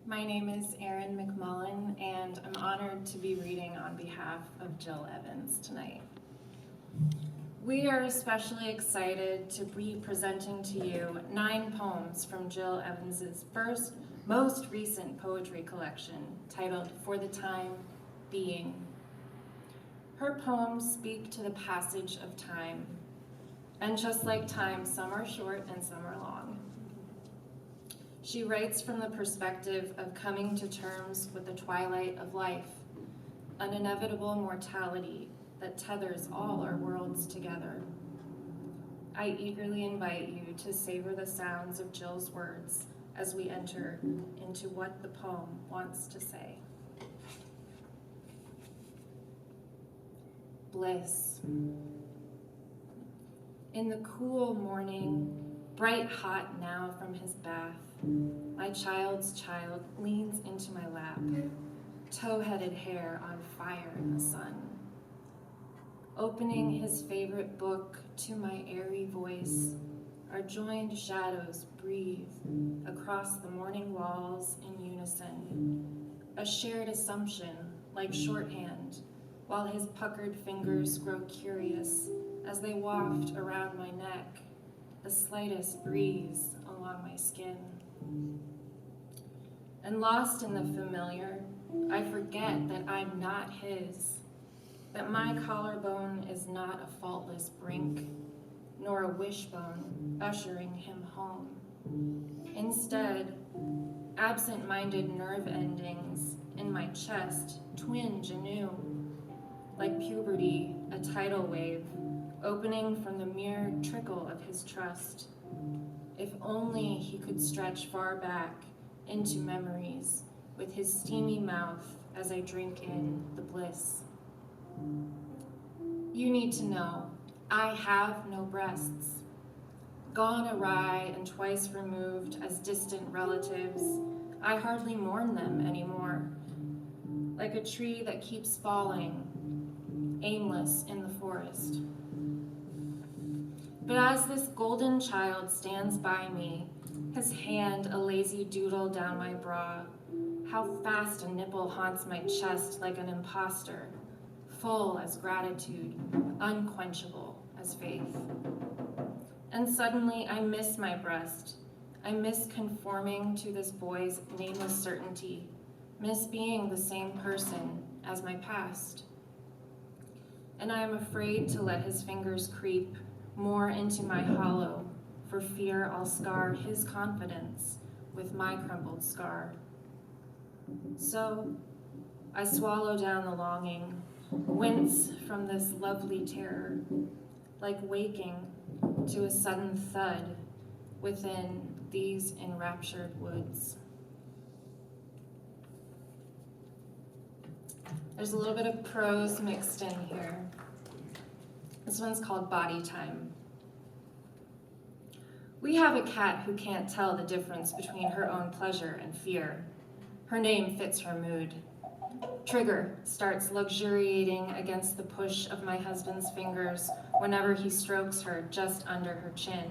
My name is Aaron McMullin, and I'm honored to be reading on behalf of Jill Evans tonight. We are especially excited to be presenting to you 9 poems from Jill Evans's most recent poetry collection, titled For the Time Being. Her poems speak to the passage of time, and just like time, some are short and some are long. She writes from the perspective of coming to terms with the twilight of life, an inevitable mortality that tethers all our worlds together. I eagerly invite you to savor the sounds of Jill's words as we enter into what the poem wants to say. Bliss. In the cool morning, bright hot now from his bath, my child's child leans into my lap, tow-headed hair on fire in the sun. Opening his favorite book to my airy voice, our joined shadows breathe across the morning walls in unison, a shared assumption like shorthand, while his puckered fingers grow curious as they waft around my neck, the slightest breeze along my skin. And lost in the familiar, I forget that I'm not his, that my collarbone is not a faultless brink, nor a wishbone ushering him home. Instead, absent-minded nerve endings in my chest twinge anew, like puberty, a tidal wave, opening from the mere trickle of his trust. If only he could stretch far back into memories with his steamy mouth as I drink in the bliss. You need to know, I have no breasts. Gone awry and twice removed as distant relatives, I hardly mourn them anymore. Like a tree that keeps falling, aimless in the forest. But as this golden child stands by me, his hand a lazy doodle down my bra, how fast a nipple haunts my chest like an imposter, full as gratitude, unquenchable as faith. And suddenly I miss my breast. I miss conforming to this boy's nameless certainty, miss being the same person as my past. And I am afraid to let his fingers creep more into my hollow, for fear I'll scar his confidence with my crumpled scar. So I swallow down the longing, wince from this lovely terror, like waking to a sudden thud within these enraptured woods. There's a little bit of prose mixed in here. This one's called Body Time. We have a cat who can't tell the difference between her own pleasure and fear. Her name fits her mood. Trigger starts luxuriating against the push of my husband's fingers whenever he strokes her just under her chin.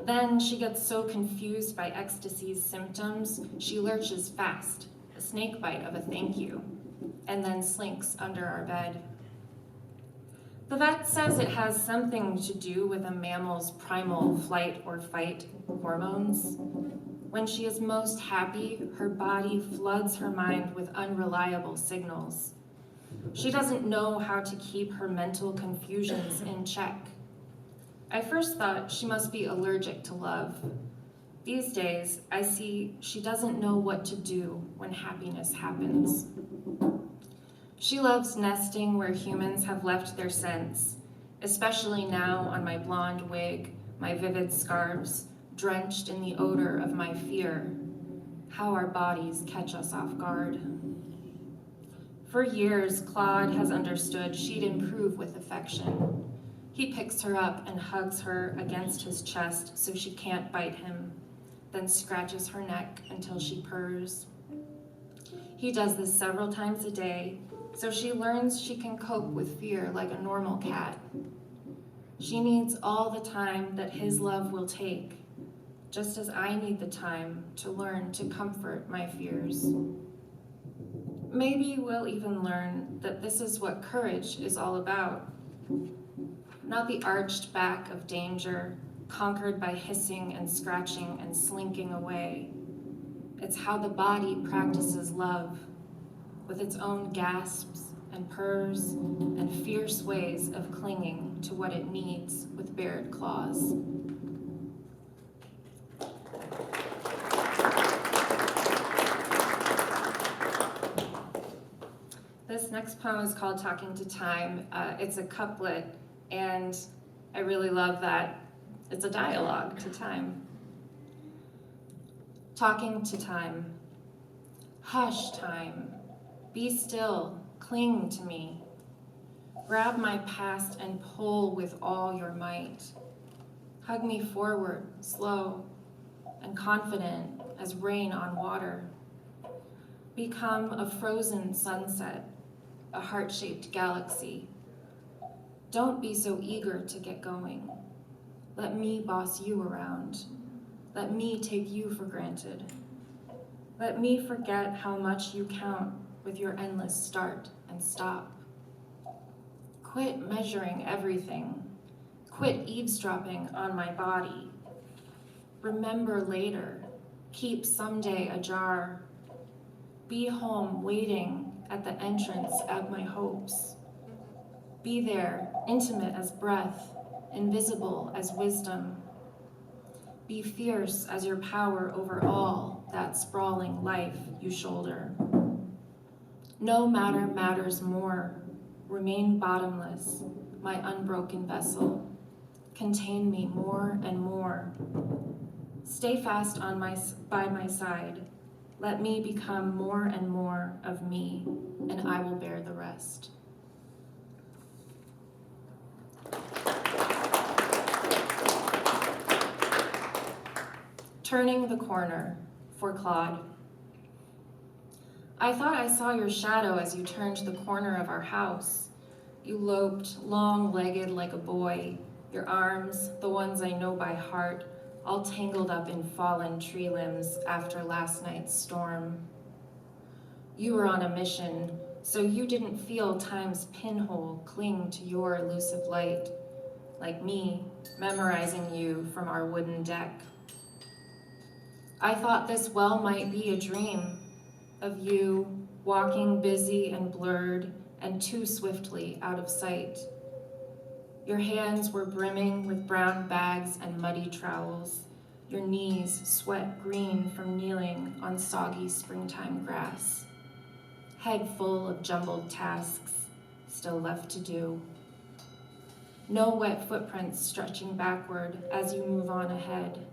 Then she gets so confused by ecstasy's symptoms, she lurches fast, a snake bite of a thank you, and then slinks under our bed. The vet says it has something to do with a mammal's primal flight or fight hormones. When she is most happy, her body floods her mind with unreliable signals. She doesn't know how to keep her mental confusions in check. I first thought she must be allergic to love. These days, I see she doesn't know what to do when happiness happens. She loves nesting where humans have left their scents, especially now on my blonde wig, my vivid scarves, drenched in the odor of my fear, how our bodies catch us off guard. For years, Claude has understood she'd improve with affection. He picks her up and hugs her against his chest so she can't bite him, then scratches her neck until she purrs. He does this several times a day, so she learns she can cope with fear like a normal cat. She needs all the time that his love will take, just as I need the time to learn to comfort my fears. Maybe we'll even learn that this is what courage is all about. Not the arched back of danger, conquered by hissing and scratching and slinking away. It's how the body practices love, with its own gasps and purrs and fierce ways of clinging to what it needs with bared claws. This next poem is called Talking to Time. It's a couplet, and I really love that it's a dialogue to time. Talking to time. Hush, time. Be still, cling to me. Grab my past and pull with all your might. Hug me forward, slow and confident as rain on water. Become a frozen sunset, a heart-shaped galaxy. Don't be so eager to get going. Let me boss you around. Let me take you for granted. Let me forget how much you count with your endless start and stop. Quit measuring everything. Quit eavesdropping on my body. Remember later. Keep someday ajar. Be home waiting at the entrance of my hopes. Be there, intimate as breath, invisible as wisdom. Be fierce as your power over all that sprawling life you shoulder. No matter matters more. Remain bottomless, my unbroken vessel. Contain me more and more. Stay fast by my side. Let me become more and more of me, and I will bear the rest. Turning the corner for Claude. I thought I saw your shadow as you turned the corner of our house. You loped, long-legged like a boy, your arms, the ones I know by heart, all tangled up in fallen tree limbs after last night's storm. You were on a mission, so you didn't feel time's pinhole cling to your elusive light, like me, memorizing you from our wooden deck. I thought this well might be a dream of you walking busy and blurred and too swiftly out of sight. Your hands were brimming with brown bags and muddy trowels, your knees sweat green from kneeling on soggy springtime grass. Head full of jumbled tasks still left to do. No wet footprints stretching backward as you move on ahead.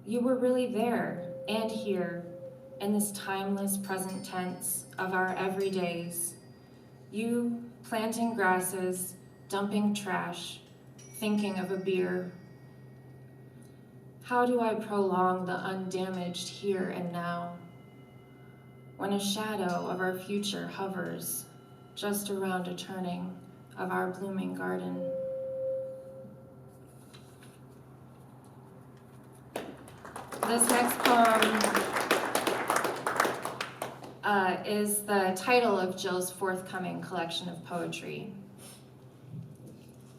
You were really there and here in this timeless present tense of our everydays. You planting grasses, dumping trash, thinking of a beer. How do I prolong the undamaged here and now? When a shadow of our future hovers just around a turning of our blooming garden. This next poem is the title of Jill's forthcoming collection of poetry.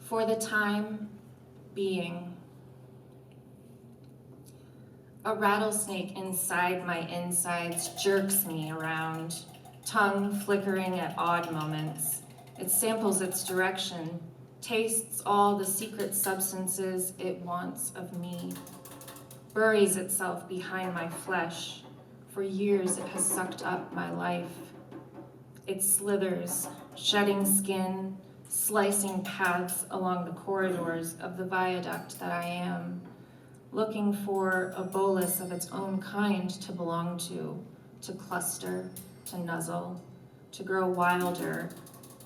For the time being. A rattlesnake inside my insides jerks me around, tongue flickering at odd moments. It samples its direction, tastes all the secret substances it wants of me, buries itself behind my flesh. For years it has sucked up my life. It slithers, shedding skin, slicing paths along the corridors of the viaduct that I am, looking for a bolus of its own kind to belong to cluster, to nuzzle, to grow wilder,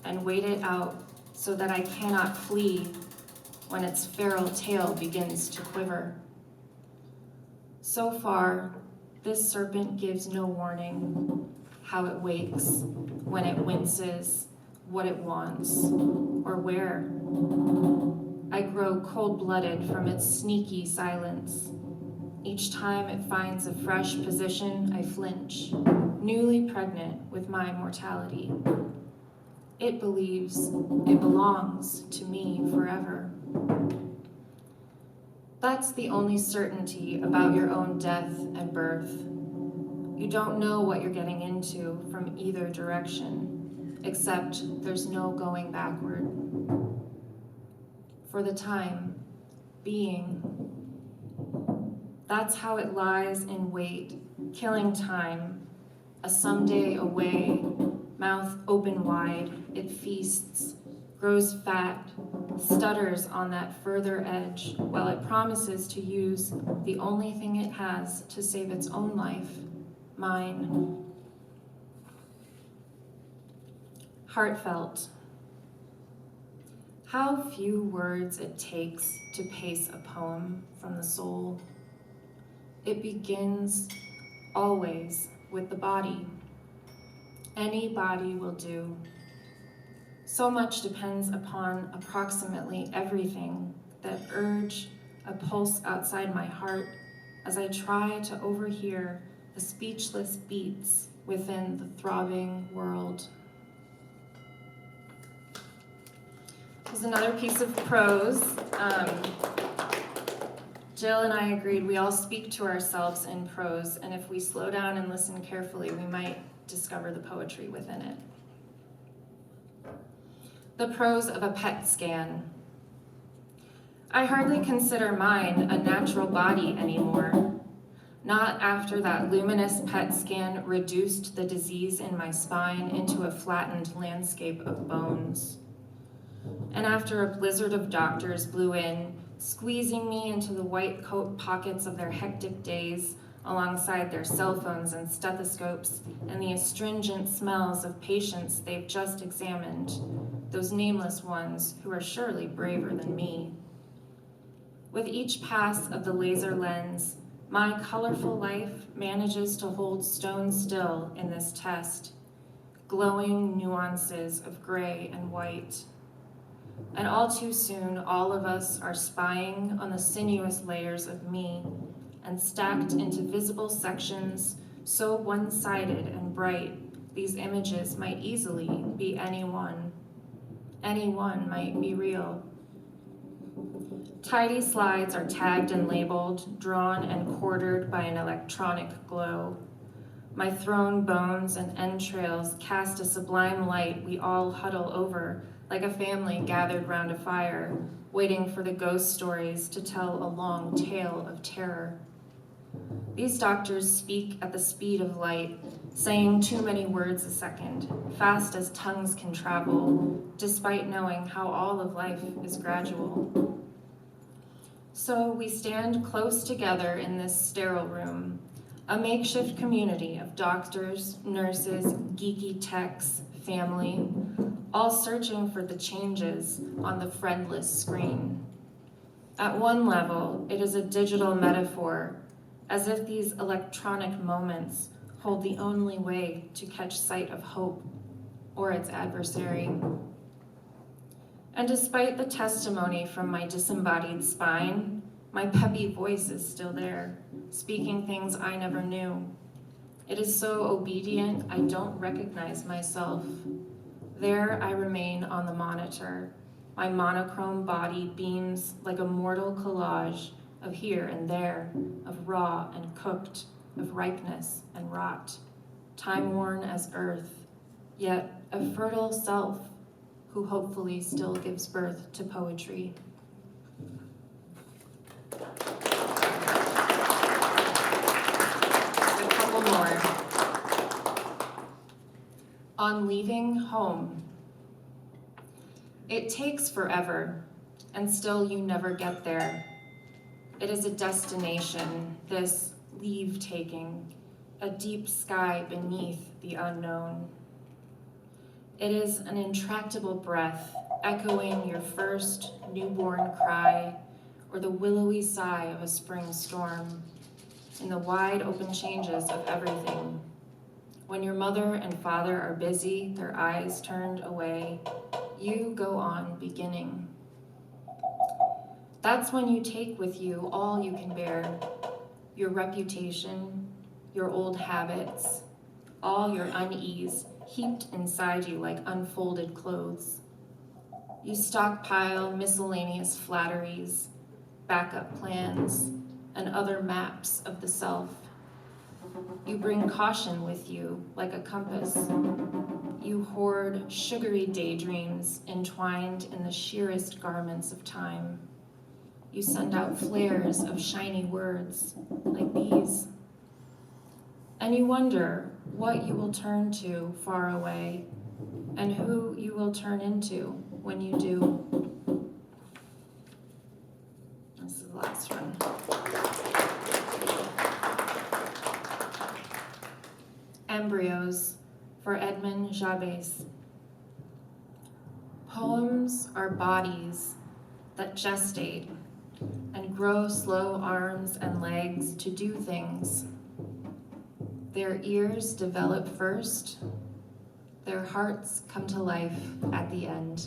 and wait it out so that I cannot flee when its feral tail begins to quiver. So far, this serpent gives no warning how it wakes, when it winces, what it wants, or where. I grow cold-blooded from its sneaky silence. Each time it finds a fresh position, I flinch, newly pregnant with my mortality. It believes it belongs to me forever. That's the only certainty about your own death and birth. You don't know what you're getting into from either direction, except there's no going backward. For the time being, that's how it lies in wait, killing time, a someday away, mouth open wide, it feasts, grows fat, stutters on that further edge, while it promises to use the only thing it has to save its own life, mine. Heartfelt. How few words it takes to pace a poem from the soul. It begins always with the body. Any body will do. So much depends upon approximately everything that urge a pulse outside my heart as I try to overhear the speechless beats within the throbbing world. Here's another piece of prose. Jill and I agreed we all speak to ourselves in prose, and if we slow down and listen carefully, we might discover the poetry within it. The prose of a PET scan. I hardly consider mine a natural body anymore. Not after that luminous PET scan reduced the disease in my spine into a flattened landscape of bones. And after a blizzard of doctors blew in, squeezing me into the white coat pockets of their hectic days, alongside their cell phones and stethoscopes, and the astringent smells of patients they've just examined, those nameless ones who are surely braver than me. With each pass of the laser lens, my colorful life manages to hold stone still in this test, glowing nuances of gray and white. And all too soon, all of us are spying on the sinuous layers of me and stacked into visible sections so one-sided and bright, these images might easily be anyone. Anyone might be real. Tidy slides are tagged and labeled, drawn and quartered by an electronic glow. My thrown bones and entrails cast a sublime light we all huddle over, like a family gathered round a fire, waiting for the ghost stories to tell a long tale of terror. These doctors speak at the speed of light, saying too many words a second, fast as tongues can travel, despite knowing how all of life is gradual. So we stand close together in this sterile room, a makeshift community of doctors, nurses, geeky techs, family, all searching for the changes on the friendless screen. At one level, it is a digital metaphor, as if these electronic moments hold the only way to catch sight of hope or its adversary. And despite the testimony from my disembodied spine, my peppy voice is still there, speaking things I never knew. It is so obedient, I don't recognize myself. There I remain on the monitor. My monochrome body beams like a mortal collage of here and there, of raw and cooked, of ripeness and rot, time-worn as earth, yet a fertile self who hopefully still gives birth to poetry. A couple more. On leaving home. It takes forever, and still you never get there. It is a destination, this leave-taking, a deep sky beneath the unknown. It is an intractable breath, echoing your first newborn cry, or the willowy sigh of a spring storm, in the wide open changes of everything. When your mother and father are busy, their eyes turned away, you go on beginning. That's when you take with you all you can bear, your reputation, your old habits, all your unease heaped inside you like unfolded clothes. You stockpile miscellaneous flatteries, backup plans, and other maps of the self. You bring caution with you like a compass. You hoard sugary daydreams entwined in the sheerest garments of time. You send out flares of shiny words like bees. And you wonder what you will turn to far away and who you will turn into when you do. This is the last one. Embryos for Edmond Jabez. Poems are bodies that gestate and grow slow arms and legs to do things. Their ears develop first, their hearts come to life at the end.